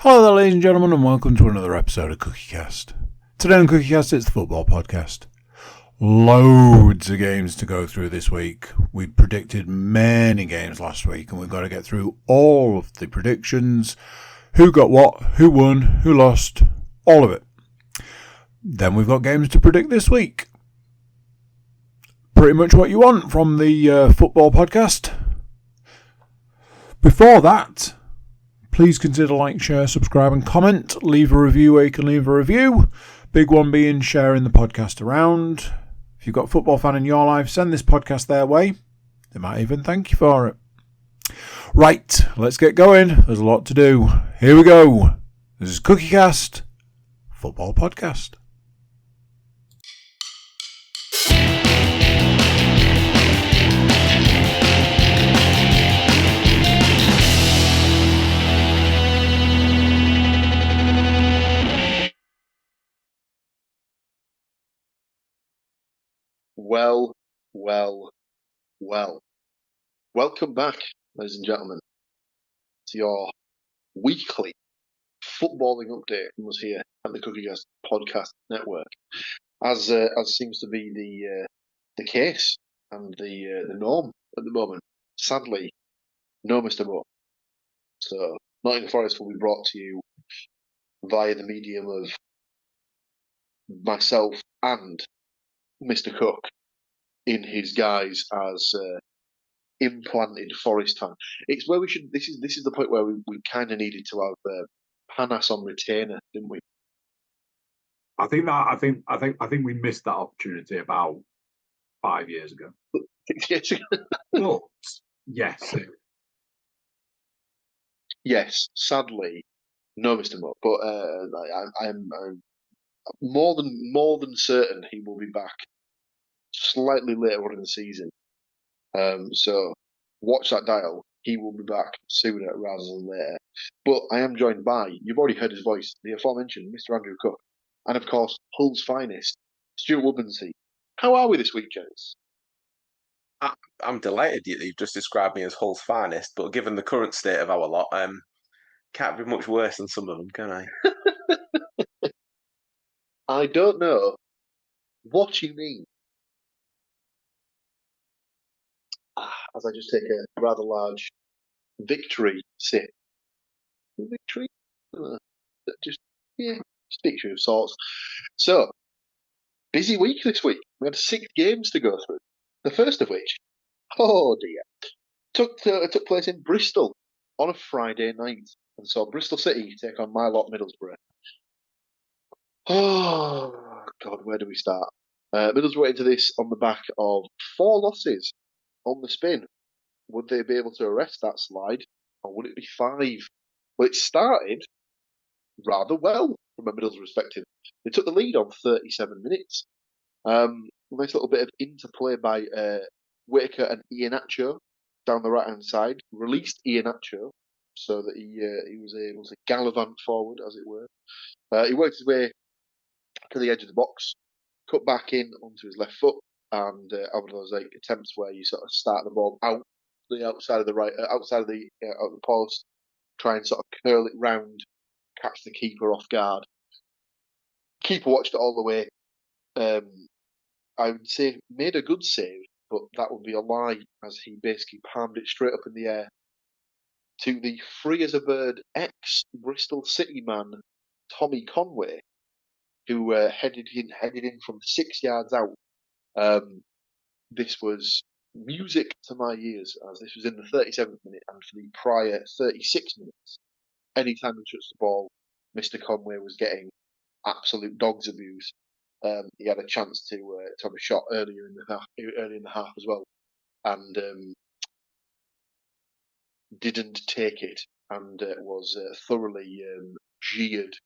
Hello there, ladies and gentlemen, and welcome to another episode of CookieCast. Today on CookieCast, it's the football podcast. Loads of games to go through this week. We predicted many games last week, and we've got to get through all of the predictions. Who got what, who won, who lost, all of it. Then we've got games to predict this week. Pretty much what you want from the football podcast. Before that, please consider like, share, subscribe and comment. Leave a review where you can leave a review. Big one being sharing the podcast around. If you've got a football fan in your life, send this podcast their way. They might even thank you for it. Right, let's get going. There's a lot to do. Here we go. This is CookieCast, football podcast. Well. Welcome back, ladies and gentlemen, to your weekly footballing update from us here at the CookieCast Podcast Network. As seems to be the case and the norm at the moment. Sadly, no Mr. Moore. So, Nottingham Forest will be brought to you via the medium of myself and Mr. Cook in his guise as implanted Forest fan. It's where we should. This is the point where we kind of needed to have Panas on retainer, didn't we? I think we missed that opportunity about 5 years ago. But yes. Sadly, no, Mr. Moore. But I'm more than certain he will be back slightly later on in the season. So watch that dial. He will be back sooner rather than later. But I am joined by, you've already heard his voice, the aforementioned Mr. Andrew Cook, and of course, Hull's finest, Stuart Woodmansey. How are we this week, gents? I'm delighted you've just described me as Hull's finest, but given the current state of our lot, can't be much worse than some of them, can I? I don't know what you mean. As I just take a rather large victory sip. Victory? Just victory of sorts. So, busy week this week. We had 6 games to go through. The first of which, oh dear, took place in Bristol on a Friday night. And so Bristol City take on my lot, Middlesbrough. Oh, God, where do we start? Middlesbrough went into this on the back of 4 losses on the spin. Would they be able to arrest that slide, or would it be 5? Well, it started rather well from a Middlesbrough perspective. They took the lead on 37 minutes. Nice little bit of interplay by Whitaker and Iheanacho down the right-hand side. Released Iheanacho so that he was able to gallivant forward, as it were. He worked his way to the edge of the box, cut back in onto his left foot, and over those attempts where you sort of start the ball out the outside of the outside of the post, try and sort of curl it round, catch the keeper off guard. Keeper watched it all the way. I would say made a good save, but that would be a lie, as he basically palmed it straight up in the air to the free as a bird ex-Bristol City man Tommy Conway, who headed in from 6 yards out. This was music to my ears, as this was in the 37th minute, and for the prior 36 minutes, anytime he touched the ball, Mr. Conway was getting absolute dog's abuse. He had a chance to have a shot early in the half as well, and didn't take it, and was thoroughly jeered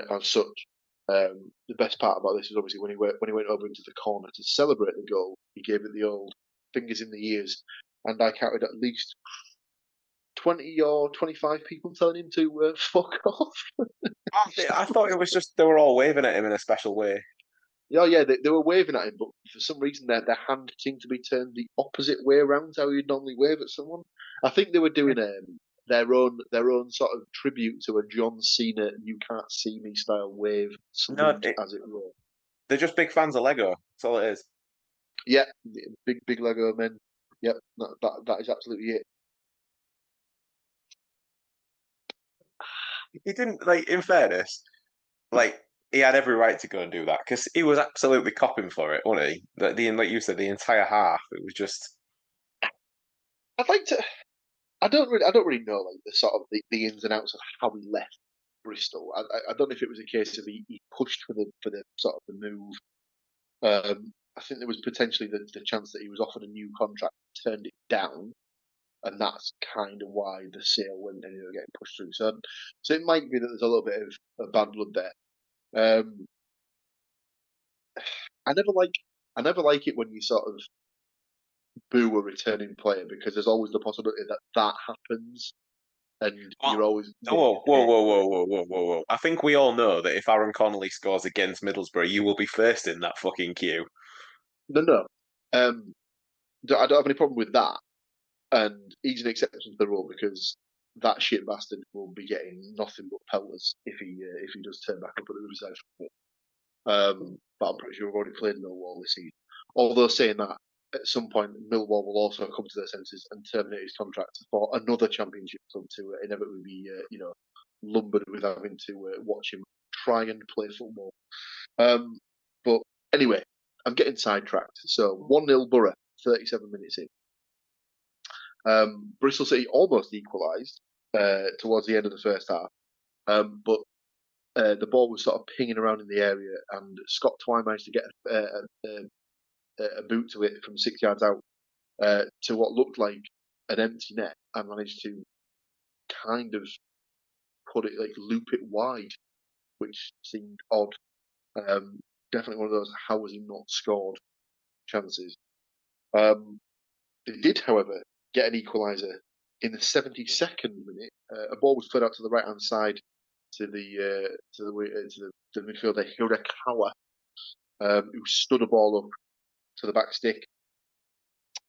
as such. The best part about this is obviously when he went over into the corner to celebrate the goal, he gave it the old fingers in the ears, and I counted at least 20 or 25 people telling him to fuck off. I thought it was just they were all waving at him in a special way. Yeah, they were waving at him, but for some reason their hand seemed to be turned the opposite way around to how you'd normally wave at someone. I think they were doing their own sort of tribute to a John Cena "You Can't See Me" style wave salute, as it were. They're just big fans of Lego. That's all it is. Yeah, big Lego men. Yep, that is absolutely it. He didn't, like, in fairness, like, he had every right to go and do that because he was absolutely copping for it, wasn't he? Like you said, the entire half, it was just. I'd like to. I don't really know like the sort of the ins and outs of how he left Bristol. I don't know if it was a case of he pushed for the sort of the move. I think there was potentially the chance that he was offered a new contract, turned it down, and that's kind of why the sale went ended up getting pushed through. So it might be that there's a little bit of bad blood there. I never like it when you sort of boo a returning player because there's always the possibility that happens, and you're always. Whoa! I think we all know that if Aaron Connolly scores against Middlesbrough, you will be first in that fucking queue. No. I don't have any problem with that, and he's an exception to the rule because that shit bastard will be getting nothing but pelters if he does turn back up at the Riverside. But I'm pretty sure we've already played Millwall this season. Although saying that, at some point Millwall will also come to their senses and terminate his contract for another Championship club to inevitably be lumbered with having to watch him try and play football. But anyway, I'm getting sidetracked. So 1-0 Borough, 37 minutes in. Bristol City almost equalised towards the end of the first half, but the ball was sort of pinging around in the area, and Scott Twine managed to get a boot to it from 6 yards out to what looked like an empty net, and managed to kind of loop it wide, which seemed odd. Definitely one of those "how was he not scored" chances. They did, however, get an equaliser in the 72nd minute. A ball was put out to the right hand side to the midfielder Hirakawa, who stood a ball up to the back stick.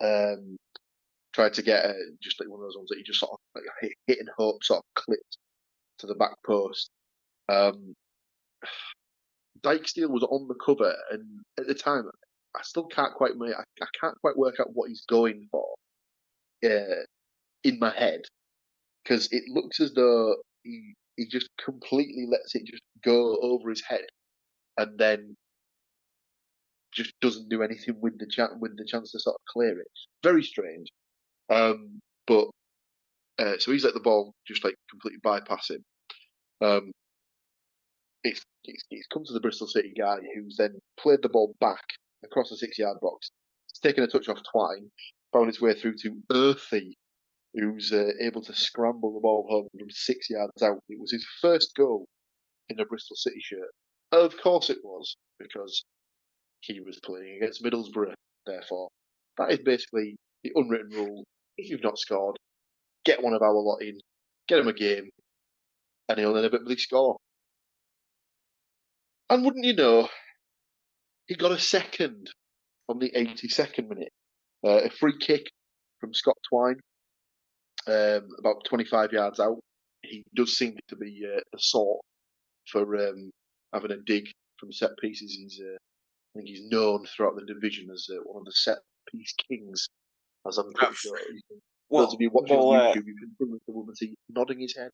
Tried to get just like one of those ones that you just sort of hit and hope sort of clipped to the back post. Dykesdale was on the cover, and at the time, I still can't quite work out what he's going for in my head, because it looks as though he just completely lets it just go over his head, and then just doesn't do anything with the chance to sort of clear it. Very strange. But so he's let the ball just like completely bypass him. It's come to the Bristol City guy, who's then played the ball back across the 6-yard box. It's taken a touch off Twine, found its way through to Earthy, who's able to scramble the ball home from 6 yards out. It was his first goal in a Bristol City shirt. Of course it was, because he was playing against Middlesbrough. Therefore, that is basically the unwritten rule. If you've not scored, get one of our lot in, get him a game, and he'll inevitably score. And wouldn't you know, he got a second on the 82nd minute. A free kick from Scott Twine, about 25 yards out. He does seem to be a sort for having a dig from set pieces. I think he's known throughout the division as one of the set piece kings, as I'm pretty sure. Those of you watching on YouTube, you can see Mr. Woodmansey nodding his head.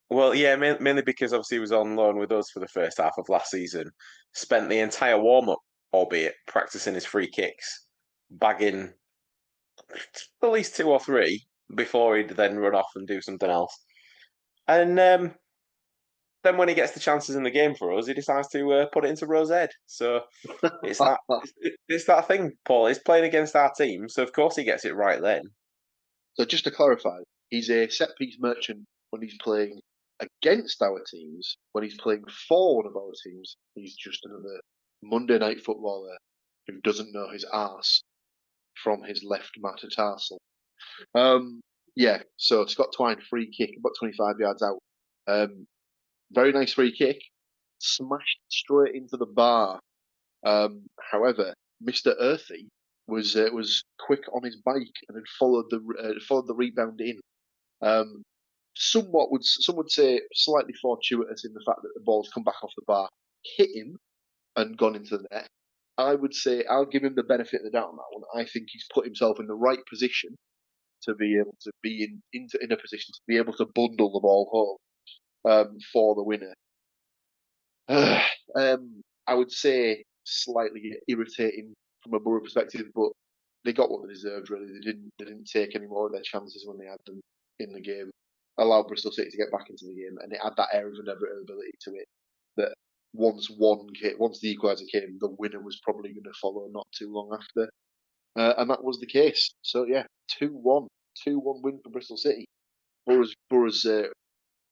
Well, yeah, mainly because obviously he was on loan with us for the first half of last season. Spent the entire warm-up, albeit practicing his free kicks, bagging at least 2 or 3 before he'd then run off and do something else. And then when he gets the chances in the game for us, he decides to put it into Rose Ed. So it's that thing, Paul. He's playing against our team, so of course he gets it right then. So just to clarify, he's a set-piece merchant when he's playing against our teams. When he's playing for one of our teams, he's just another Monday night footballer who doesn't know his arse from his left metatarsal. Yeah, so Scott Twine, free kick, about 25 yards out. Very nice free kick, smashed straight into the bar. However, Mr. Earthy was quick on his bike and had followed the rebound in. some would say slightly fortuitous in the fact that the ball's come back off the bar, hit him, and gone into the net. I would say I'll give him the benefit of the doubt on that one. I think he's put himself in the right position to be able to be in a position to be able to bundle the ball home for the winner. I would say slightly irritating from a Borough perspective, but they got what they deserved. Really, they didn't take any more of their chances when they had them in the game. Allowed Bristol City to get back into the game, and it had that air of inevitability to it that once the equaliser came, the winner was probably going to follow not too long after, and that was the case. So yeah, 2-1 win for Bristol City. Borough's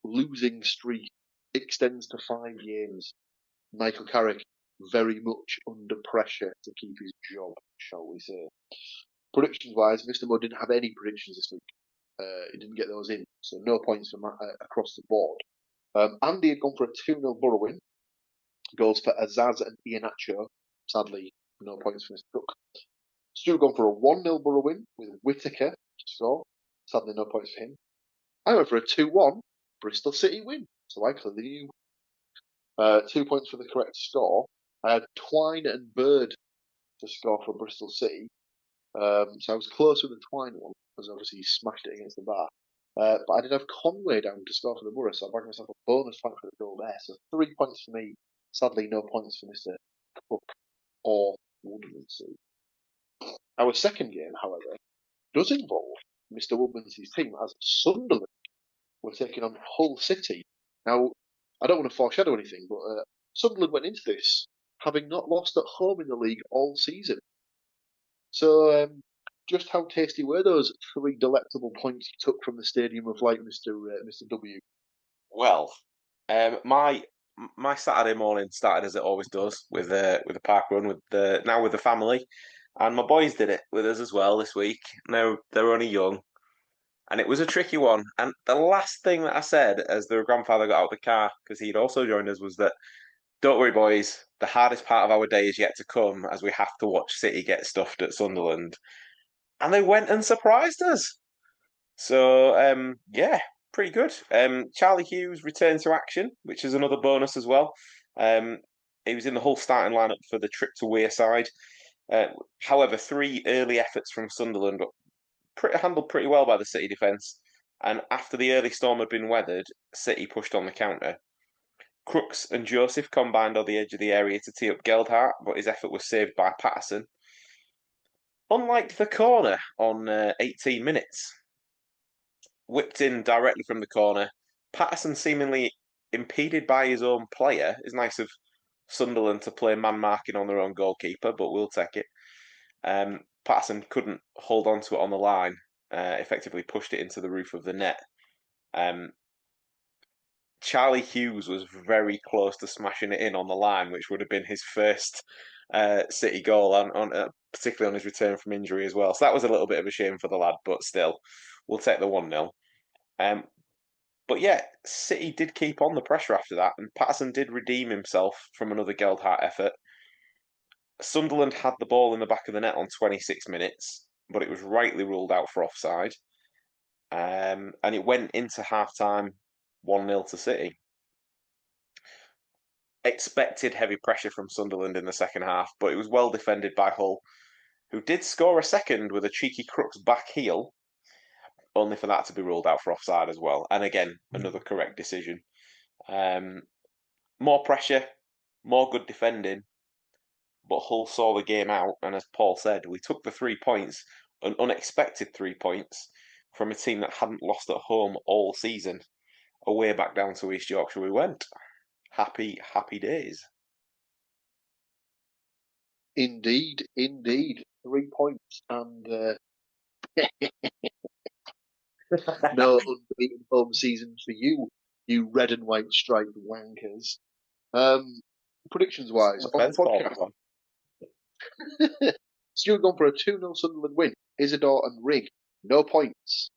losing streak extends to 5 games. Michael Carrick very much under pressure to keep his job, shall we say. Predictions-wise, Mr. Mudd didn't have any predictions this week. He didn't get those in, so no points from across the board. Andy had gone for a 2-0 Borough win. Goals for Azaz and Iheanacho. Sadly, no points for Mr. Cook. Stuart gone for a 1-0 Borough win with Whittaker to score. Sadly, no points for him. I went for a 2-1 Bristol City win, so I clearly knew. 2 points for the correct score. I had Twine and Bird to score for Bristol City. So I was close with the Twine one, because obviously he smashed it against the bar. But I did have Conway down to score for the Borough, so I bagged myself a bonus point for the goal there. So 3 points for me. Sadly, no points for Mr. Cook or Woodmansey. Our second game, however, does involve Mr. Woodmansey's team, as Sunderland were taking on Hull City. Now, I don't want to foreshadow anything, but Sunderland went into this having not lost at home in the league all season. So, just how tasty were those 3 delectable points you took from the Stadium of Light, Mr. W? Well, my Saturday morning started as it always does with a park run with the family, and my boys did it with us as well this week. Now they're only young, and it was a tricky one. And the last thing that I said as their grandfather got out of the car, because he'd also joined us, was that, "Don't worry, boys. The hardest part of our day is yet to come, as we have to watch City get stuffed at Sunderland." And they went and surprised us. So yeah, pretty good. Charlie Hughes returned to action, which is another bonus as well. He was in the whole starting lineup for the trip to Wearside. However, 3 early efforts from Sunderland were handled pretty well by the City defence. And after the early storm had been weathered, City pushed on the counter. Crooks and Joseph combined on the edge of the area to tee up Geldhart, but his effort was saved by Patterson. Unlike the corner on 18 minutes, whipped in directly from the corner, Patterson seemingly impeded by his own player. It's nice of Sunderland to play man marking on their own goalkeeper, but we'll take it. Patterson couldn't hold on to it on the line, effectively pushed it into the roof of the net. Charlie Hughes was very close to smashing it in on the line, which would have been his first City goal, particularly on his return from injury as well. So that was a little bit of a shame for the lad, but still, we'll take the 1-0. But yeah, City did keep on the pressure after that, and Patterson did redeem himself from another Geldhart effort. Sunderland had the ball in the back of the net on 26 minutes, but it was rightly ruled out for offside. And it went into half-time 1-0 to City. Expected heavy pressure from Sunderland in the second half, but it was well defended by Hull, who did score a second with a cheeky Crooks back heel, only for that to be ruled out for offside as well. And again, another correct decision. More pressure, more good defending, but Hull saw the game out, and as Paul said, we took the 3 points, an unexpected 3 points, from a team that hadn't lost at home all season. Away back down to East Yorkshire we went. Happy, happy days. Indeed. 3 points, and no unbeaten home season for you red and white striped wankers. Predictions-wise, on the podcast, Stuart gone for a 2-0 Sunderland win. Isidore and Rigg, no points.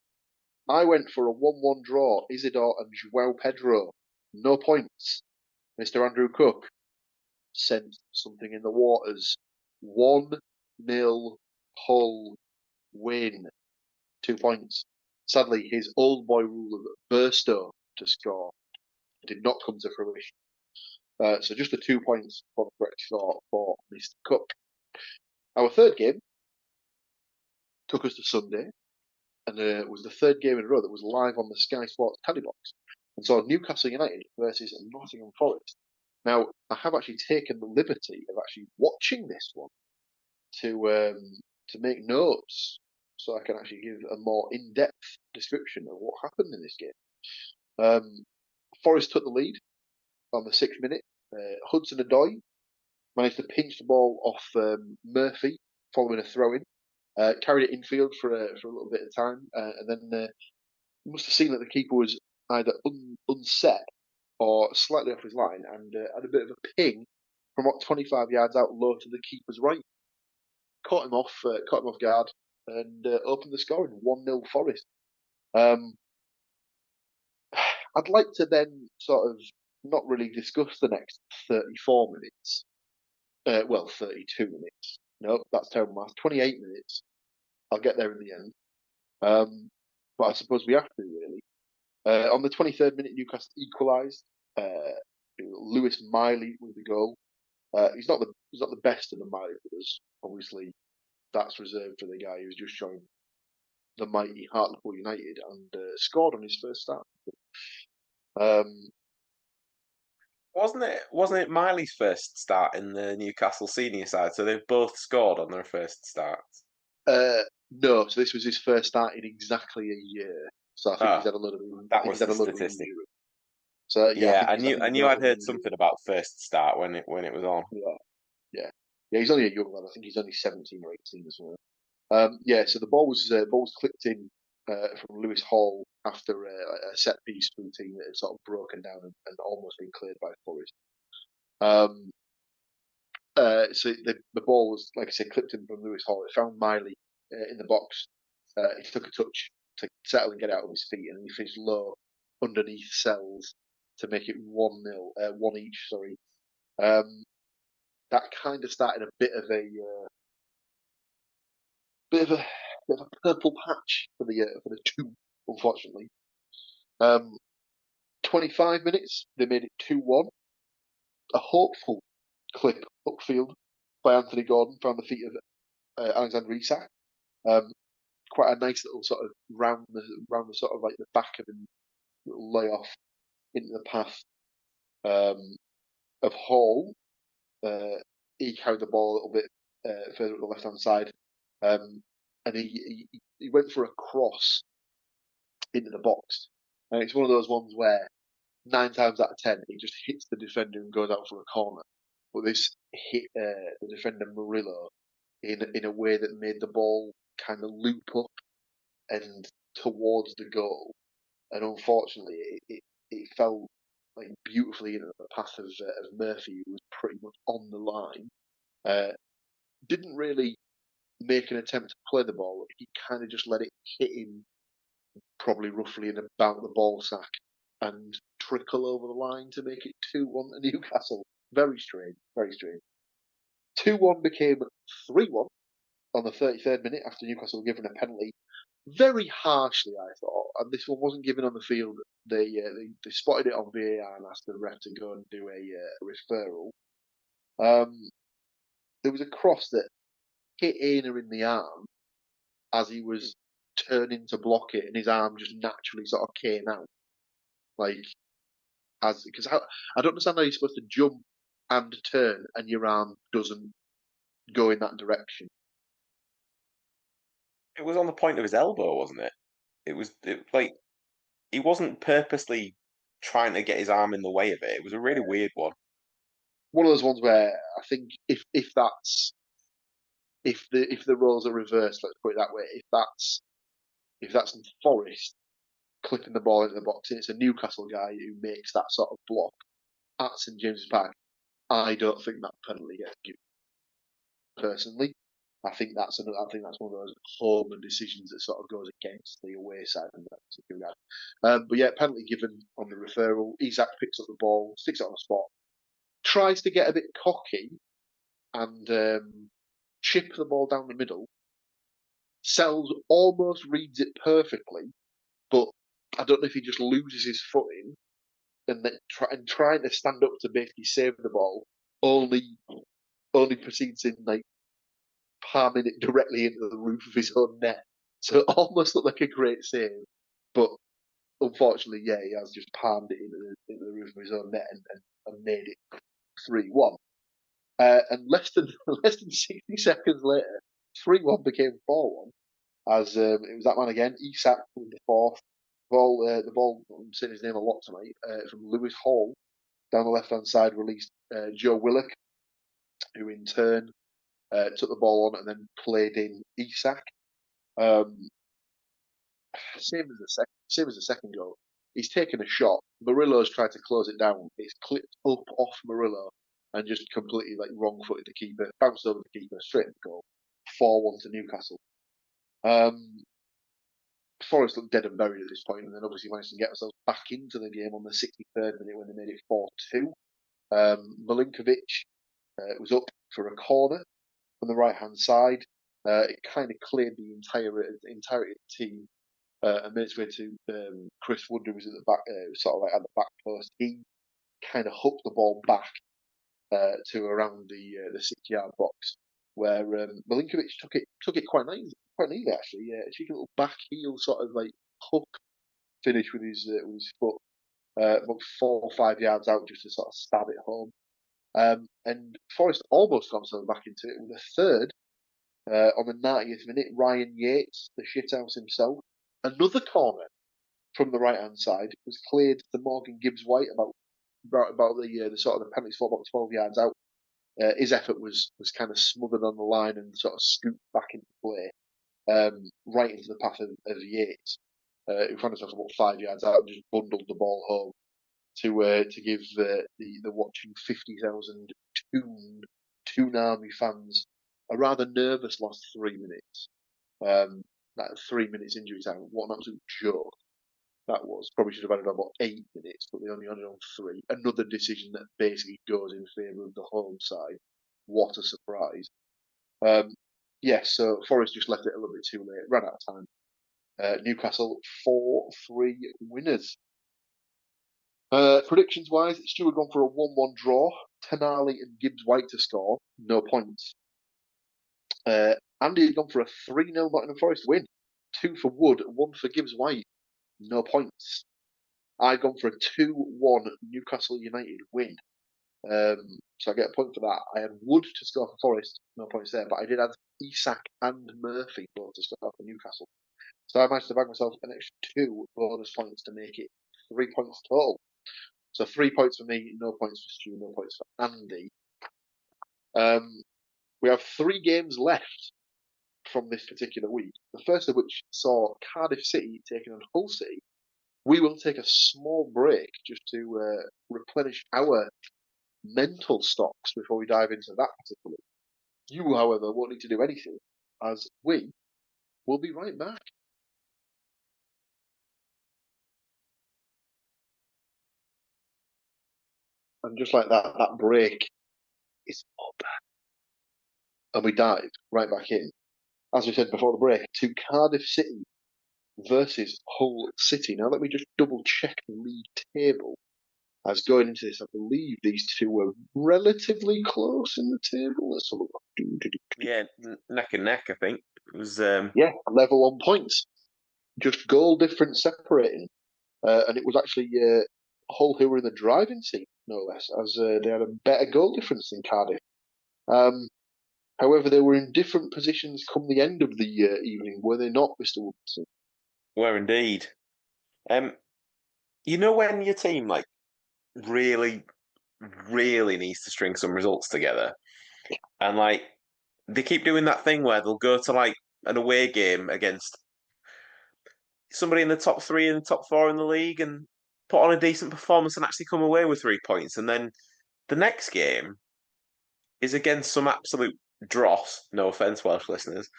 I went for a 1-1 draw. Isidore and João Pedro, no points. Mr. Andrew Cook sent something in the waters. 1-0 Hull win, 2 points. Sadly, his old boy rule of Burstow to score did not come to fruition. So just the 2 points for the correct score for Mr. Cook. Our third game took us to Sunday, and was the third game in a row that was live on the Sky Sports Telebox. And so Newcastle United versus Nottingham Forest. Now, I have actually taken the liberty of actually watching this one to make notes, so I can actually give a more in-depth description of what happened in this game. Forest took the lead on the 6th minute. Hudson-Odoi managed to pinch the ball off Murphy following a throw-in. Carried it infield for a little bit of time, and then you must have seen that the keeper was either unset or slightly off his line, and had a bit of a ping from about 25 yards out low to the keeper's right. Caught him off guard, and opened the scoring 1-0 Forest. I'd like to then sort of not really discuss the next 34 minutes. 32 minutes. No, that's terrible math. 28 minutes. I'll get there in the end. But I suppose we have to, really. On the 23rd minute, Newcastle equalised. Lewis Miley with the goal. He's not the best of the Miley brothers. Obviously, that's reserved for the guy who's just joined the mighty Hartlepool United and scored on his first start. Wasn't it Miley's first start in the Newcastle senior side? So they've both scored on their first start. No, so this was his first start in exactly a year. So I think he's had a lot of that was the statistic. So yeah, I knew I'd heard something about first start when it was on. Yeah. He's only a young lad. I think he's only 17 or 18 as well. So the ball was clipped in from Lewis Hall after a set piece routine that had sort of broken down and almost been cleared by Forest. So the ball was, like I said, clipped in from Lewis Hall. It found Miley in the box. He took a touch to settle and get out of his feet, and he finished low underneath Sells to make it 1-0, 1 each. Sorry. That kind of started a bit of a purple patch for the two, unfortunately. 25 minutes, they made it 2-1. A hopeful clip upfield by Anthony Gordon found the feet of Alexander Isak. Quite a nice little sort of round the sort of like the back of him, little layoff into the path of Hall. He carried the ball a little bit further up the left hand side, and he went for a cross into the box, and it's one of those ones where 9 times out of 10 it just hits the defender and goes out for a corner. But this hit the defender Murillo in a way that made the ball kind of loop up and towards the goal, and unfortunately it fell like beautifully into the path of Murphy, who was pretty much on the line. Didn't really make an attempt to play the ball. He kind of just let it hit him, probably roughly in about the ball sack, and trickle over the line to make it 2-1 to Newcastle. Very strange, very strange. 2-1 became 3-1 on the 33rd minute after Newcastle were given a penalty. Very harshly, I thought, and this one wasn't given on the field. They spotted it on VAR and asked the ref to go and do a referral. There was a cross that hit Aina in the arm as he was turning to block it, and his arm just naturally sort of came out. Because I don't understand how you're supposed to jump and turn and your arm doesn't go in that direction. It was on the point of his elbow, wasn't it? It was like he wasn't purposely trying to get his arm in the way of it. It was a really weird one. One of those ones where I think if the roles are reversed, let's put it that way, if that's in Forest clipping the ball into the box and it's a Newcastle guy who makes that sort of block at St James's Park, I don't think that penalty gets given. Personally, I think that's one of those home decisions that sort of goes against the away side in that particular guy. But yeah, penalty given on the referral. Isak picks up the ball, sticks it on the spot, tries to get a bit cocky and chip the ball down the middle. Sells almost reads it perfectly but I don't know if he just loses his footing and then trying to stand up to basically save the ball only proceeds in like palming it directly into the roof of his own net. So it almost looked like a great save, but unfortunately, yeah, he has just palmed it into the roof of his own net and made it 3-1. And less than 60 seconds later, 3-1 became 4-1 as it was that man again, Isak with the fourth ball. The ball, I'm saying his name a lot tonight, from Lewis Hall down the left-hand side, released Joe Willock, who in turn took the ball on and then played in Isak. Same as the second goal. He's taken a shot. Murillo's tried to close it down. It's clipped up off Murillo and just completely like wrong-footed the keeper, bounced over the keeper, straight in the goal. 4-1 to Newcastle. Forest looked dead and buried at this point, and then obviously managed to get themselves back into the game on the 63rd minute when they made it 4-2. Milinkovic was up for a corner from the right-hand side. It kind of cleared the entirety of the team and made its way to Chris Wood, who was at the back, sort of like at the back post. He kind of hooked the ball back to around the 6-yard box, where Milinkovic took it quite neatly actually. Yeah, cheeky little back heel sort of like hook finish with his foot, about 4 or 5 yards out just to sort of stab it home. And Forest almost got themselves back into it with a third on the 90th minute. Ryan Yates, the shithouse himself, another corner from the right hand side was cleared to Morgan Gibbs-White about the sort of the penalty spot, about 12 yards out. His effort was kind of smothered on the line and sort of scooped back into play, right into the path of Yates, who found himself about 5 yards out and just bundled the ball home to give the watching 50,000 Toon Army fans a rather nervous last 3 minutes. That 3 minutes injury time, what an absolute joke that was. Probably should have added about 8 minutes, but they only added on 3. Another decision that basically goes in favour of the home side. What a surprise. So Forest just left it a little bit too late, ran out of time. Newcastle 4-3 winners. Predictions wise, Stuart gone for a 1-1 draw. Tenali and Gibbs-White to score, no points. Andy had gone for a 3-0 Nottingham Forest win. 2 for Wood, 1 for Gibbs-White, no points. I'd gone for a 2-1 Newcastle United win. So I get a point for that. I had Wood to score for Forest, no points there, but I did add Isak and Murphy both to score for Newcastle. So I managed to bag myself an extra 2 bonus points to make it 3 points total. So 3 points for me, no points for Stu, no points for Andy. We have 3 games left from this particular week. The first of which saw Cardiff City taking on Hull City. We will take a small break just to replenish our mental stocks before we dive into that particularly. You, however, won't need to do anything, as we will be right back. And just like that, that break is up. And we dive right back in, as we said before the break, to Cardiff City versus Hull City. Now, let me just double check the league table. As going into this, I believe these two were relatively close in the table. Let's have a look. Yeah, neck and neck, I think. It was level on points. Just goal difference separating. And it was actually Hull who were in the driving seat, no less, as they had a better goal difference than Cardiff. However, they were in different positions come the end of the evening, were they not, Mr. Woodmansey? Were indeed. You know when your team really, really needs to string some results together, and they keep doing that thing where they'll go to an away game against somebody in the top 3 and top 4 in the league and put on a decent performance and actually come away with 3 points, and then the next game is against some absolute dross, no offence, Welsh listeners,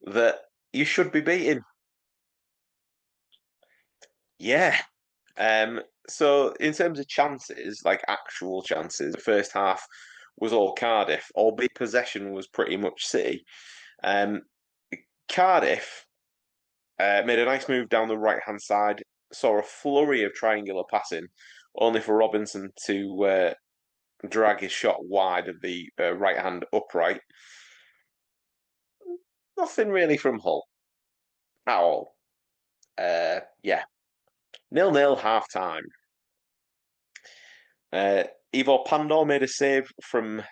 that you should be beating. Yeah. So in terms of chances, actual chances, the first half was all Cardiff, albeit possession was pretty much City. Cardiff Made a nice move down the right-hand side. Saw a flurry of triangular passing, only for Robinson to drag his shot wide of the right-hand upright. Nothing really from Hull at all. 0-0 half-time. Ivor Pandor made a save from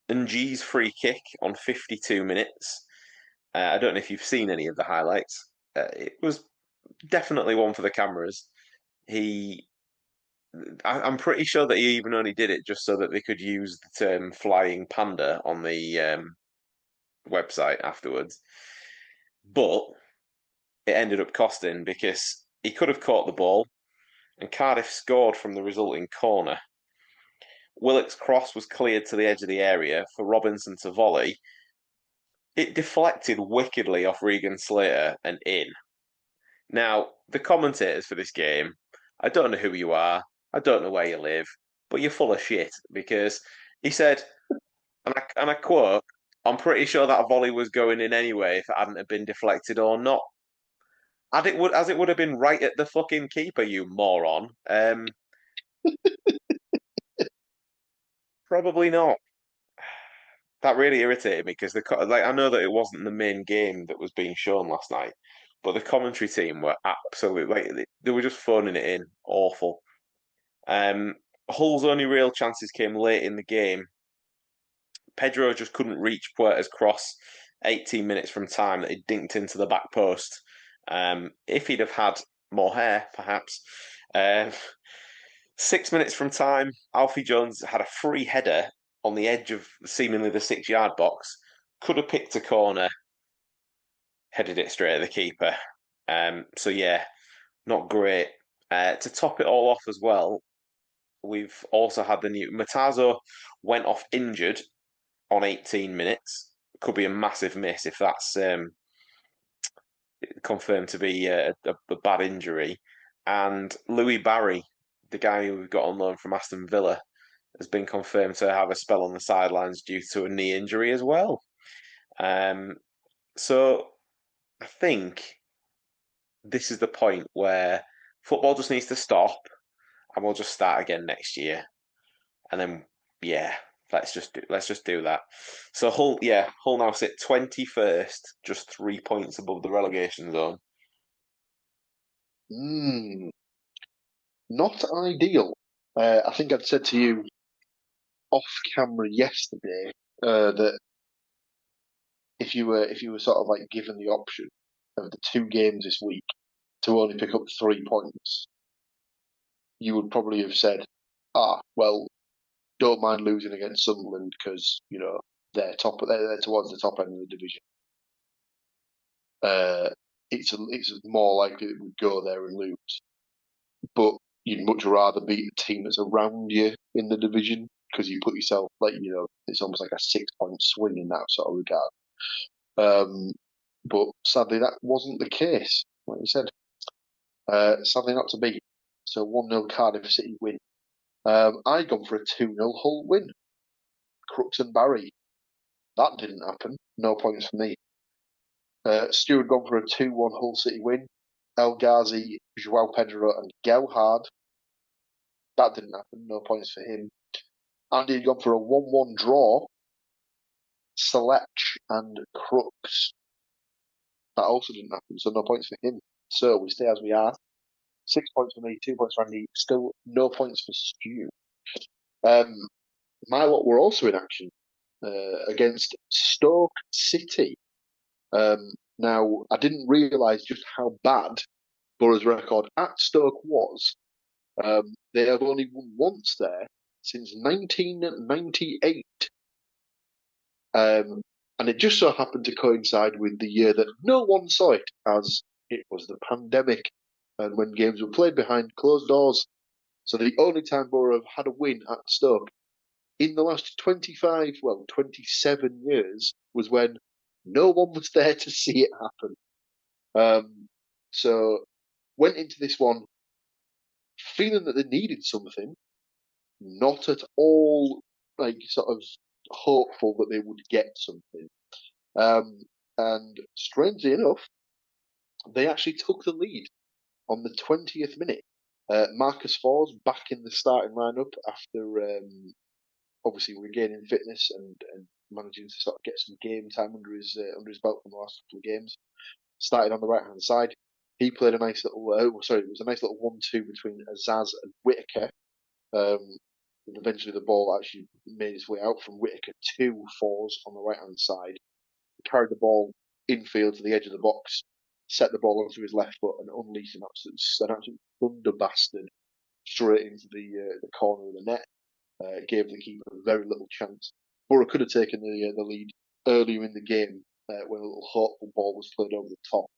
Ng's free kick on 52 minutes. I don't know if you've seen any of the highlights. It was definitely one for the cameras. I'm pretty sure that he even only did it just so that they could use the term "flying panda" on the website afterwards. But it ended up costing because he could have caught the ball, and Cardiff scored from the resulting corner. Willock's cross was cleared to the edge of the area for Robinson to volley. It deflected wickedly off Regan Slater and in. Now, the commentators for this game, I don't know who you are, I don't know where you live, but you're full of shit because he said, and I quote, "I'm pretty sure that volley was going in anyway if it hadn't have been deflected or not. As it would have been right at the fucking keeper, you moron. Probably not." That really irritated me because I know that it wasn't the main game that was being shown last night, but the commentary team were absolutely they were just phoning it in, awful. Hull's only real chances came late in the game. Pedro just couldn't reach Puerta's cross 18 minutes from time that he dinked into the back post. If he'd have had more hair, perhaps. 6 minutes from time, Alfie Jones had a free header on the edge of seemingly the 6-yard box. Could have picked a corner, headed it straight at the keeper. Not great. To top it all off as well, we've also had the new Matazo went off injured on 18 minutes. Could be a massive miss if that's confirmed to be a bad injury. And Louis Barry, the guy who we've got on loan from Aston Villa, has been confirmed to have a spell on the sidelines due to a knee injury as well. So I think this is the point where football just needs to stop and we'll just start again next year. And then, let's just do that. So Hull now sit 21st, just 3 points above the relegation zone. Not ideal. I think I'd said to you off camera yesterday that if you were sort of like given the option of the 2 games this week to only pick up 3 points, you would probably have said, well, don't mind losing against Sunderland because they're towards the top end of the division. It's more likely that we'd go there and lose, but you'd much rather beat the team that's around you in the division because you put yourself it's almost like a 6-point swing in that sort of regard. But sadly, that wasn't the case. Like you said, sadly not to be. So 1-0 Cardiff City win. I'd gone for a 2-0 Hull win. Crooks and Barry. That didn't happen. No points for me. Stuart gone for a 2-1 Hull City win. El Ghazi, Joao Pedro and Gelhard. That didn't happen. No points for him. Andy had gone for a 1-1 draw. Selech and Crooks. That also didn't happen, so no points for him. So we stay as we are. 6 points for me, 2 points for Andy. Still no points for Stu. My lot were also in action against Stoke City. Now, I didn't realise just how bad Borough's record at Stoke was. They have only won once there since 1998. And it just so happened to coincide with the year that no one saw it, as it was the pandemic and when games were played behind closed doors. So the only time Borough have had a win at Stoke in the last 27 years was when no one was there to see it happen. So went into this one feeling that they needed something, not at all sort of hopeful that they would get something. And strangely enough, they actually took the lead on the 20th minute. Marcus Fors back in the starting lineup after obviously regaining fitness and managing to sort of get some game time under his belt from the last couple of games. Started on the right hand side. He played a nice little. It was a nice little 1-2 between Azaz and Whitaker. And eventually, the ball actually made its way out from Whitaker to Fors on the right hand side. He carried the ball infield to the edge of the box, set the ball onto his left foot, and unleashed an absolute thunder bastard straight into the corner of the net. Gave the keeper very little chance. Borough could have taken the lead earlier in the game when a little hopeful ball was played over the top.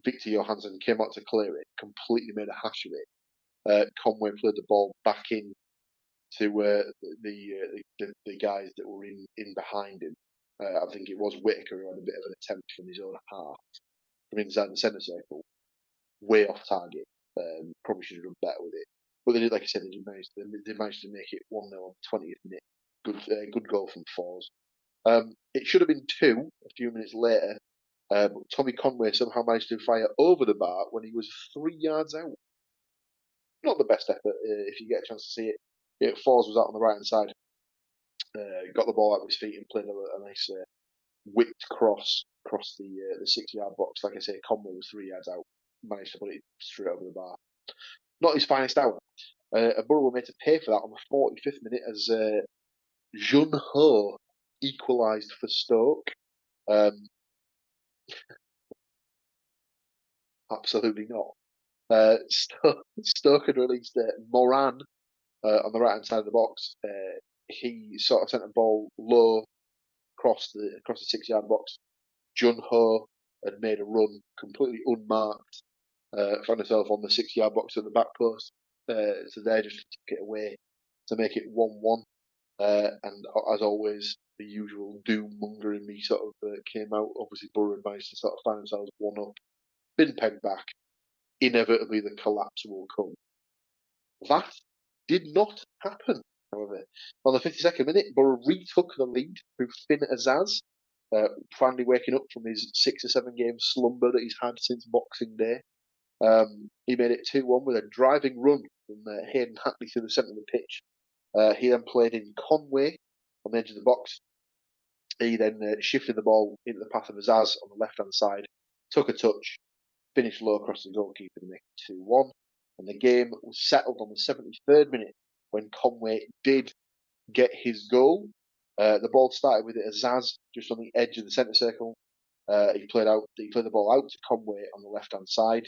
Victor Johansson came out to clear it, completely made a hash of it. Conway played the ball back in to the guys that were in behind him. I think it was Whitaker who had a bit of an attempt from his own half, from inside the centre circle, way off target. Probably should have done better with it. But they did, like I said, they managed to make it 1-0 on the 20th minute. Good goal from Fors. It should have been 2 a few minutes later, but Tommy Conway somehow managed to fire over the bar when he was 3 yards out. Not the best effort if you get a chance to see it. Fors was out on the right hand side, got the ball out of his feet and played a nice whipped cross across the 6-yard box. Like I say, Conway was 3 yards out, managed to put it straight over the bar. Not his finest hour. Borough were made to pay for that on the 45th minute as Jun Ho equalised for Stoke. Absolutely not. Stoke had released Moran on the right hand side of the box. He sort of sent a ball low across the 6-yard box. Jun Ho had made a run completely unmarked. Found himself on the 6-yard box at the back post. So they just took it away to make it 1-1. And as always, the usual doom monger in me sort of came out. Obviously, Borough managed to sort of find themselves 1 up, been pegged back. Inevitably, the collapse will come. That did not happen, however. On the 52nd minute, Borough retook the lead through Finn Azaz, finally waking up from his 6 or 7 game slumber that he's had since Boxing Day. He made it 2-1 with a driving run from Hayden Hatley through the centre of the pitch. He then played in Conway on the edge of the box. He then shifted the ball into the path of Azaz on the left-hand side, took a touch, finished low across the goalkeeper to make it 2-1. And the game was settled on the 73rd minute when Conway did get his goal. The ball started with Azaz just on the edge of the centre circle. He played the ball out to Conway on the left-hand side.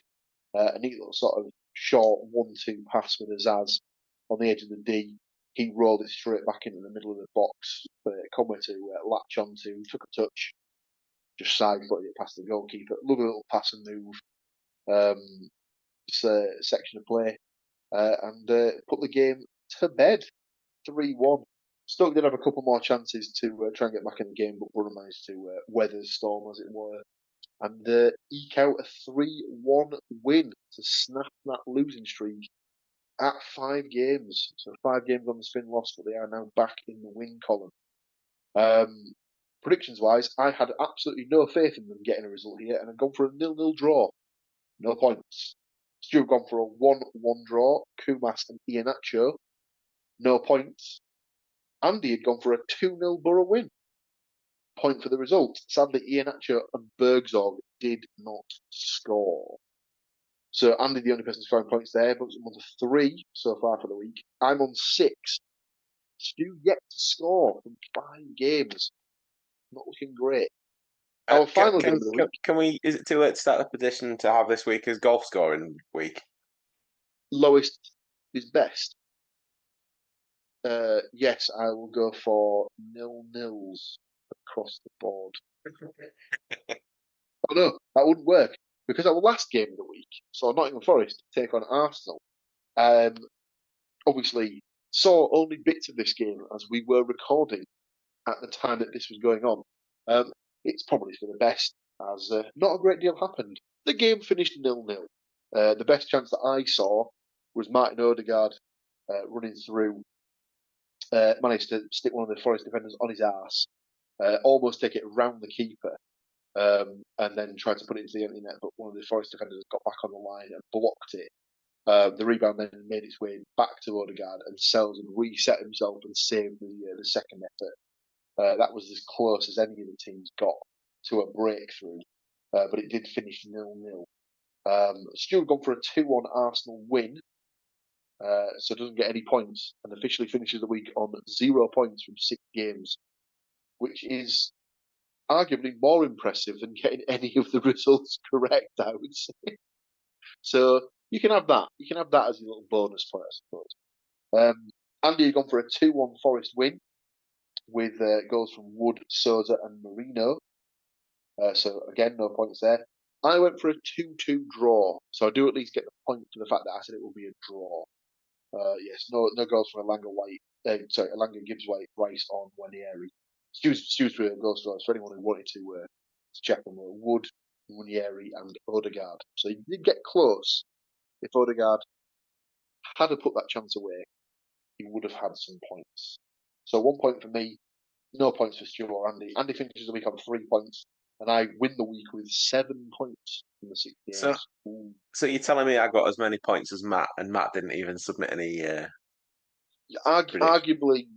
A neat little sort of short 1-2 pass with Azaz on the edge of the D. He rolled it straight back into the middle of the box for Conway to latch onto. Took a touch, just side-footed it past the goalkeeper. Lovely little pass and move. Section of play, and put the game to bed, 3-1. Stoke did have a couple more chances to try and get back in the game, but Borough managed to weather the storm, as it were, and eke out a 3-1 win to snap that losing streak at 5 games. So 5 games on the spin lost, but they are now back in the win column. Predictions-wise, I had absolutely no faith in them getting a result here, and I'd gone for a 0-0 draw. No points. Stuart gone for a 1-1 draw. Kumas and Iheanacho, no points. Andy had gone for a 2-0 Borough win. Point for the result. Sadly, Iheanacho and Bergzorg did not score. So Andy, the only person scoring points there, but I'm on 3 so far for the week. I'm on 6. Stu yet to score from 5 games. Not looking great. Our final game of the week. Can we? Is it too late to start the petition to have this week as golf scoring week? Lowest is best. Yes, I will go for 0-0s across the board. Oh no, that wouldn't work because our last game of the week saw Nottingham Forest take on Arsenal. Obviously, saw only bits of this game as we were recording at the time that this was going on. It's probably for the best, as not a great deal happened. The game finished 0-0. The best chance that I saw was Martin Odegaard running through, managed to stick one of the Forest defenders on his arse, almost take it around the keeper, and then tried to put it into the empty net, but one of the Forest defenders got back on the line and blocked it. The rebound then made its way back to Odegaard, and Sells reset himself and saved the second effort. That was as close as any of the teams got to a breakthrough, but it did finish 0-0. Stuart gone for a 2-1 Arsenal win, so doesn't get any points, and officially finishes the week on 0 points from 6 games, which is arguably more impressive than getting any of the results correct, I would say. So you can have that. You can have that as your little bonus point, I suppose. Andy had gone for a 2-1 Forest win with goals from Wood, Souza and Marino. So again, no points there. I went for a 2-2 draw, so I do at least get the point for the fact that I said it will be a draw. Yes, no goals from Elanga, Gibbs-White, Rice on Wanieri. Stu's goals for us, for anyone who wanted to check them were Wood, Wanieri and Odegaard. So he did get close. If Odegaard had put that chance away, he would have had some points. So 1 point for me, no points for Stuart or Andy. Andy finishes the week on 3 points, and I win the week with 7 points in the 6 games. So you're telling me I got as many points as Matt, and Matt didn't even submit any... Arguably,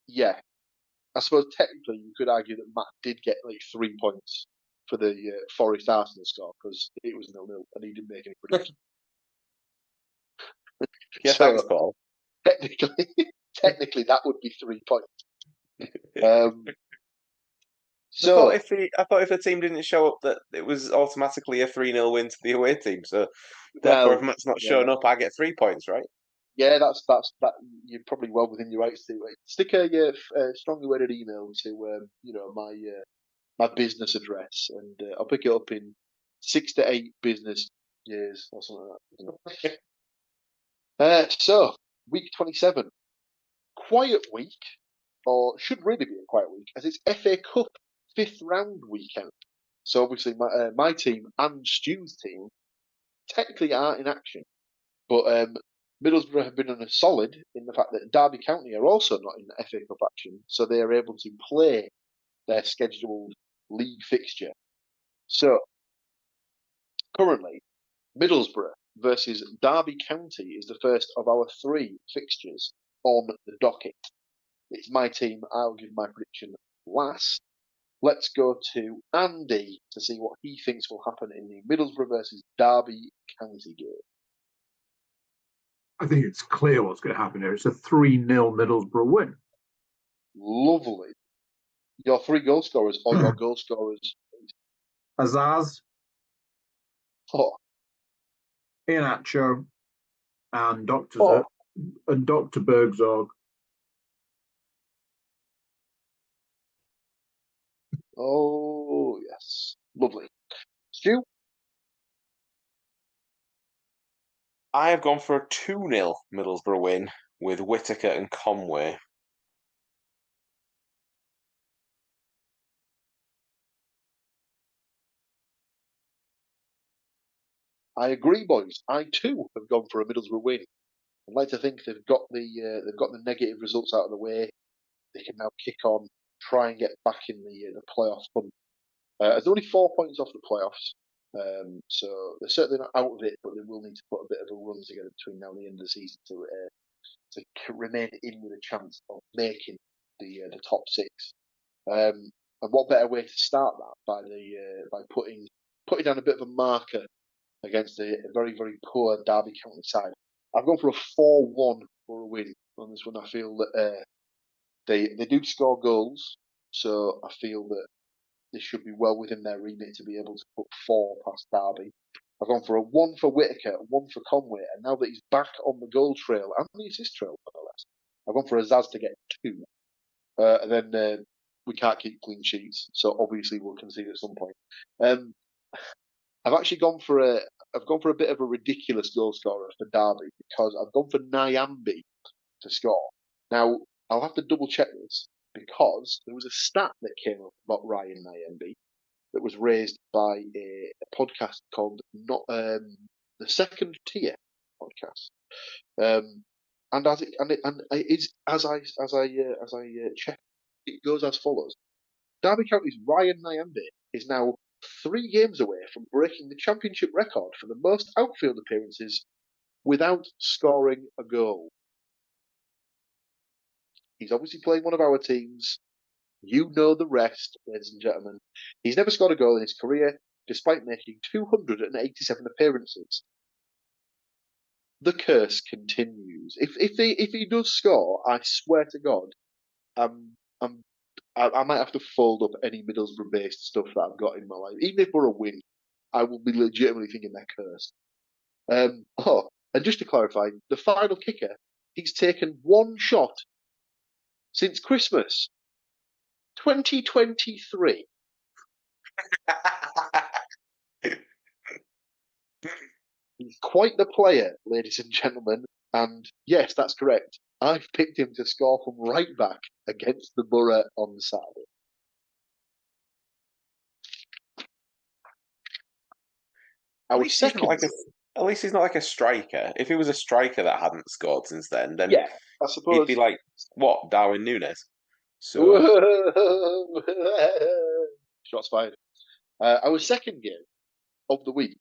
yeah. I suppose technically you could argue that Matt did get like 3 points for the Forest Arsenal score because it was 0-0 and he didn't make any predictions. Yeah, so, thanks, Paul. Technically, that would be 3 points. So I thought if the team didn't show up, that it was automatically a 3-0 win to the away team. So therefore, if Matt's not showing up, I get 3 points, right? Yeah, that's you're probably well within your rights to stick a strongly worded email to my business address, and I'll pick it up in 6 to 8 business years or something like that. So week 27, quiet week, or should really be a quiet week, as it's FA Cup 5th round weekend. So obviously my team and Stu's team technically aren't in action, but Middlesbrough have been on a solid in the fact that Derby County are also not in FA Cup action, so they are able to play their scheduled league fixture. So currently, Middlesbrough versus Derby County is the first of our 3 fixtures on the docket. It's my team. I'll give my prediction last. Let's go to Andy to see what he thinks will happen in the Middlesbrough versus Derby County game. I think it's clear what's going to happen here. It's a 3-0 Middlesbrough win. Lovely. Your 3 goal scorers or your goal scorers? Azaz, Iheanacho, and Dr. Bergzorg. Oh, yes. Lovely. Stu? I have gone for a 2-0 Middlesbrough win with Whittaker and Conway. I agree, boys. I too have gone for a Middlesbrough win. I'd like to think they've got the negative results out of the way. They can now kick on, try and get back in the playoff hunt. They're only 4 points off the playoffs, so they're certainly not out of it, but they will need to put a bit of a run together between now and the end of the season to remain in with a chance of making the top 6. And what better way to start that by putting down a bit of a marker against a very, very poor Derby County side. I've gone for a 4-1 for a win on this one. I feel that they do score goals, so I feel that they should be well within their remit to be able to put 4 past Derby. I've gone for a 1 for Whittaker, 1 for Conway, and now that he's back on the goal trail and the assist trail, no less, I've gone for Azaz to get 2. And then we can't keep clean sheets, so obviously we'll concede at some point. I've actually gone for a bit of a ridiculous goal scorer for Derby because I've gone for Nyambi to score. Now I'll have to double check this because there was a stat that came up about Ryan Nyambi that was raised by a podcast called the Second Tier podcast. And as I check, it goes as follows: Derby County's Ryan Nyambi is now 3 games away from breaking the championship record for the most outfield appearances without scoring a goal. He's obviously playing one of our teams. You know the rest, ladies and gentlemen. He's never scored a goal in his career, despite making 287 appearances. The curse continues. If he does score, I swear to God, I might have to fold up any Middlesbrough-based stuff that I've got in my life. Even if we're a win, I will be legitimately thinking they're cursed. And just to clarify, the final kicker, he's taken 1 shot since Christmas 2023. He's quite the player, ladies and gentlemen. And yes, that's correct. I've picked him to score from right back against the Borough on Saturday. At least he's not like a striker. If he was a striker that hadn't scored since then yeah, I suppose he'd be like, what, Darwin Núñez? So shots fired. Our second game of the week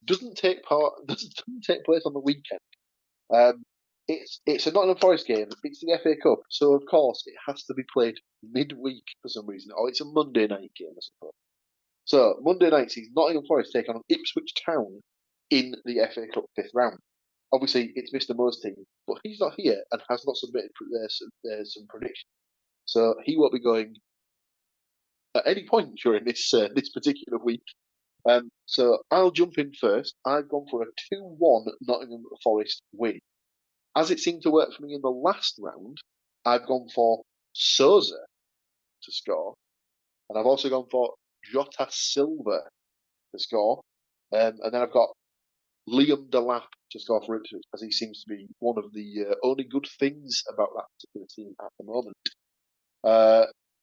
doesn't take place on the weekend. It's a Nottingham Forest game. It's the FA Cup, so of course it has to be played midweek for some reason, or it's a Monday night game, I suppose. So Monday night sees Nottingham Forest take on Ipswich Town in the FA Cup 5th round. Obviously, it's Mr. Mo's team, but he's not here and has not submitted some predictions, so he won't be going at any point during this particular week. So I'll jump in first. I've gone for a 2-1 Nottingham Forest win. As it seemed to work for me in the last round, I've gone for Souza to score, and I've also gone for Jota Silva to score, and then I've got Liam Delap to score for Ipswich, as he seems to be one of the only good things about that particular team at the moment.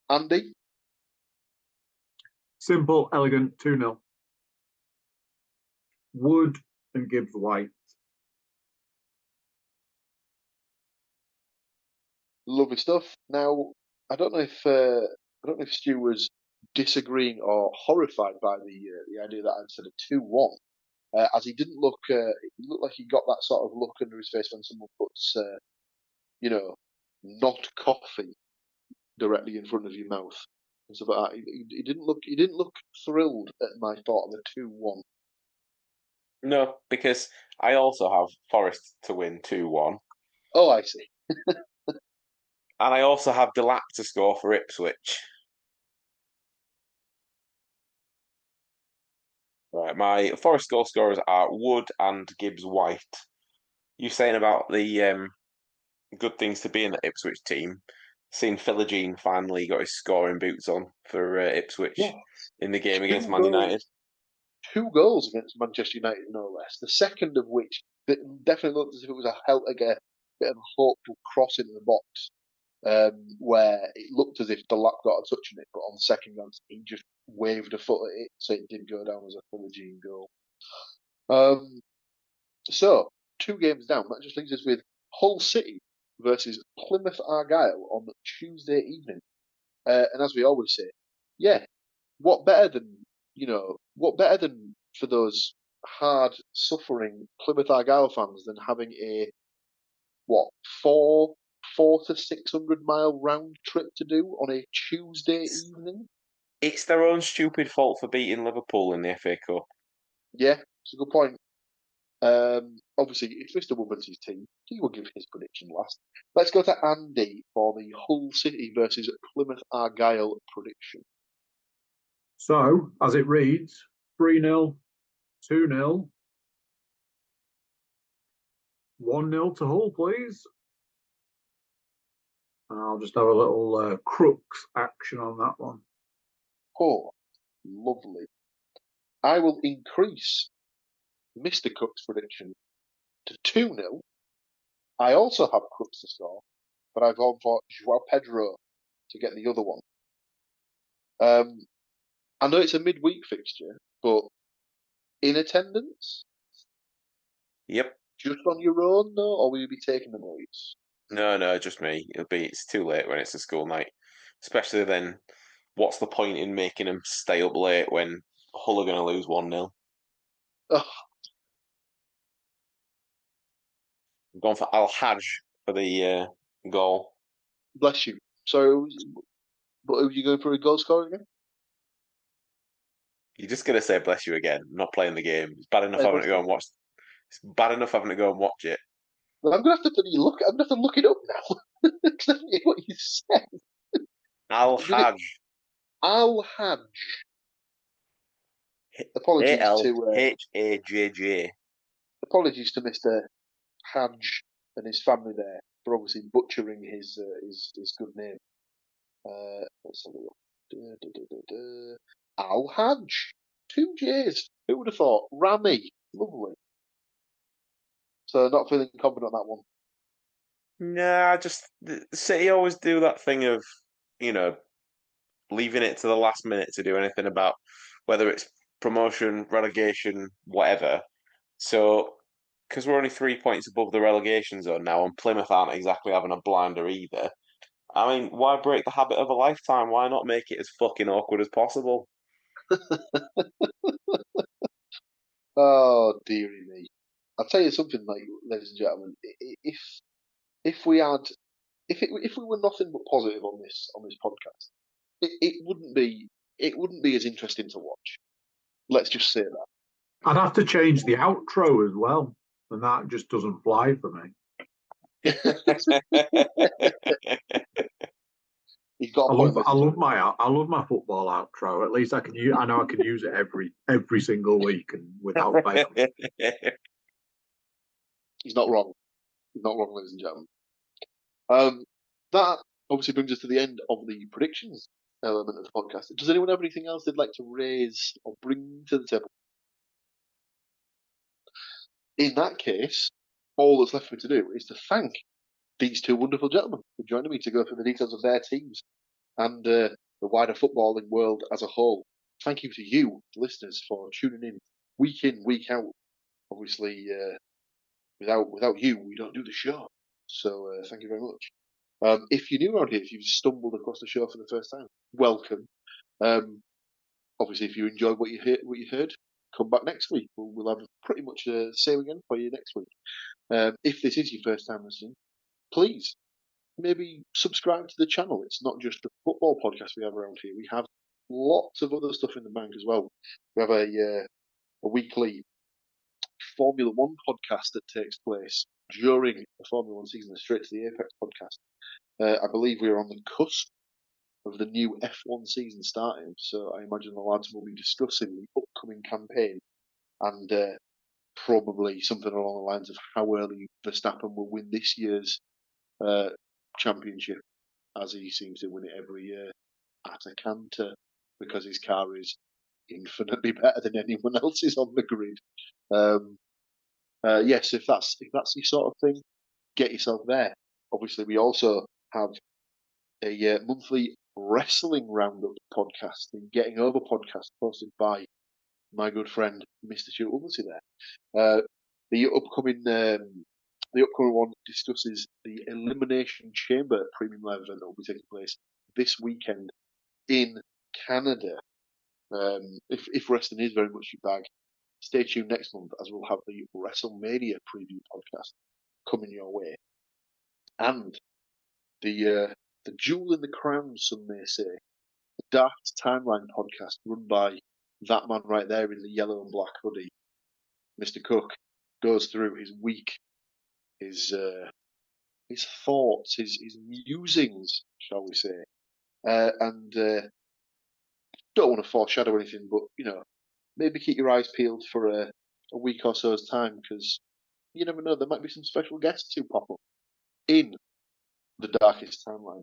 Andy? Simple, elegant, 2-0. Wood and Gibbs White. Lovely stuff. Now, I don't know if Stu was disagreeing or horrified by the idea that I'd said a 2-1, as he didn't look. It looked like he got that sort of look under his face when someone puts, not coffee directly in front of your mouth and stuff like that. He didn't look thrilled at my thought of a 2-1. no, because I also have Forest to win 2-1. Oh, I see. And I also have Delap to score for Ipswich. Right, my Forest goal scorers are Wood and Gibbs White. You saying about the good things to be in the Ipswich team? Seeing Philogene finally got his scoring boots on for Ipswich in the game against Man United. 2 goals against Manchester United, no less. The second of which definitely looked as if it was a bit of a hopeful cross into the box, where it looked as if Delap got a touch on it, but on the second glance he just waved a foot at it, so it did go down as a Philogene goal. So 2 games down. That just leaves us with Hull City versus Plymouth Argyle on Tuesday evening. And as we always say, what better than for those hard suffering Plymouth Argyle fans than having a 400 to 600 mile round trip to do on a Tuesday evening? It's their own stupid fault for beating Liverpool in the FA Cup. Yeah, it's a good point. Obviously, it's Mr. Woodmansey's team. He will give his prediction last. Let's go to Andy for the Hull City versus Plymouth Argyle prediction. So, as it reads, 3-0, 2-0, 1-0 to Hull, please. And I'll just have a little crooks action on that one. Oh, lovely. I will increase Mr. Cook's prediction to 2-0. I also have Crooks to score, but I've gone for João Pedro to get the other one. I know it's a midweek fixture, but in attendance? Yep. Just on your own, though, or will you be taking the boys? No, just me. It's too late when it's a school night, especially then. what's the point in making them stay up late when Hull are going to lose 1-0? Oh, I'm going for Al-Hajj for the goal. bless you. So, but are you going for a goal scorer again? You're just going to say bless you again. I'm not playing the game. It's bad enough having to go and watch. It's bad enough having to go and watch it. Well, I'm gonna have to look. I'm gonna have to look it up now. Because I forget what you said. Al-Hajj. Al-Hajj. Apologies to Alhajj. apologies to Mr. Hajj and his family there for obviously butchering his good name. Let's have a look. Al-Hajj. 2 J's. Who would have thought? Rami. Lovely. So not feeling confident on that one. Nah, the City always do that thing of, leaving it to the last minute to do anything about whether it's promotion, relegation, whatever. So, because we're only 3 points above the relegation zone now, and Plymouth aren't exactly having a blinder either. I mean, why break the habit of a lifetime? Why not make it as fucking awkward as possible? Oh dearie me! I'll tell you something, like, ladies and gentlemen. If we had if we were nothing but positive on this podcast, it wouldn't be as interesting to watch. Let's just say that. I'd have to change the outro as well, and that just doesn't fly for me. You've got I a point. love my football outro. At least I know I can use it every single week and without fail. He's not wrong. He's not wrong, ladies and gentlemen. That obviously brings us to the end of the predictions element of the podcast. Does anyone have anything else they'd like to raise or bring to the table? In that case, all that's left for me to do is to thank these two wonderful gentlemen for joining me to go through the details of their teams and the wider footballing world as a whole. Thank you to you, listeners, for tuning in, week out. Obviously, without you, we don't do the show. So thank you very much. If you're new around here, if you've stumbled across the show for the first time, welcome. Obviously, if you enjoyed what you heard, come back next week. We'll have pretty much the same again for you next week. If this is your first time listening, please maybe subscribe to the channel. It's not just the football podcast we have around here. We have lots of other stuff in the bank as well. We have a weekly Formula One podcast that takes place during the Formula One season, the Straight to the Apex podcast. I believe we're on the cusp of the new F1 season starting, so I imagine the lads will be discussing the upcoming campaign and probably something along the lines of how early Verstappen will win this year's championship, as he seems to win it every year at a canter, because his car is infinitely better than anyone else's on the grid. Yes, if that's your sort of thing, get yourself there. Obviously, we also have a monthly wrestling roundup podcast, the Getting Over podcast, hosted by my good friend Mr. Stuart Woodmansey there. The upcoming one discusses the Elimination Chamber premium live event that will be taking place this weekend in Canada. If wrestling is very much your bag, stay tuned next month as we'll have the WrestleMania preview podcast coming your way, and the jewel in the crown, some may say, the Darkest Timeline podcast run by that man right there in the yellow and black hoodie, Mr. Cook, goes through his week, his thoughts, his musings, shall we say, and don't want to foreshadow anything, but maybe keep your eyes peeled for a week or so's time, because you never know, there might be some special guests who pop up in the Darkest Timeline.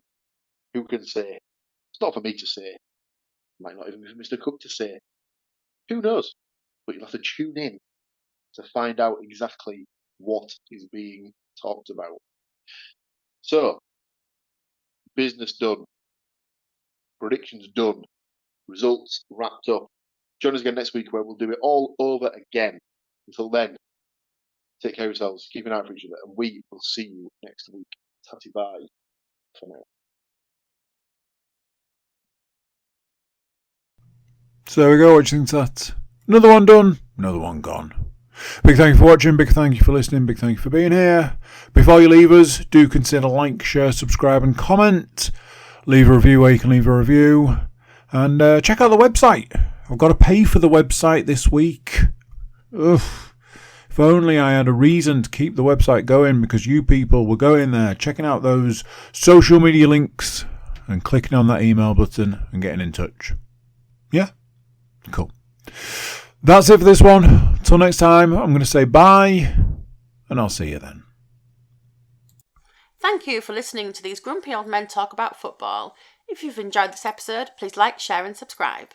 Who can say? It's not for me to say. It might not even be for Mr. Cook to say. Who knows? But you'll have to tune in to find out exactly what is being talked about. So, business done. Predictions done. Results wrapped up. Join us again next week where we'll do it all over again. Until then, take care of yourselves, keep an eye out for each other, and we will see you next week. Tatty bye for now. So there we go. What do you think of that? Another one done, another one gone. Big thank you for watching, big thank you for listening, big thank you for being here. Before you leave us, do consider like, share, subscribe and comment. Leave a review where you can leave a review. And check out the website. I've got to pay for the website this week. Ugh. If only I had a reason to keep the website going, because you people were going there, checking out those social media links and clicking on that email button and getting in touch. Yeah? Cool. That's it for this one. Until next time, I'm going to say bye, and I'll see you then. Thank you for listening to these grumpy old men talk about football. If you've enjoyed this episode, please like, share and subscribe.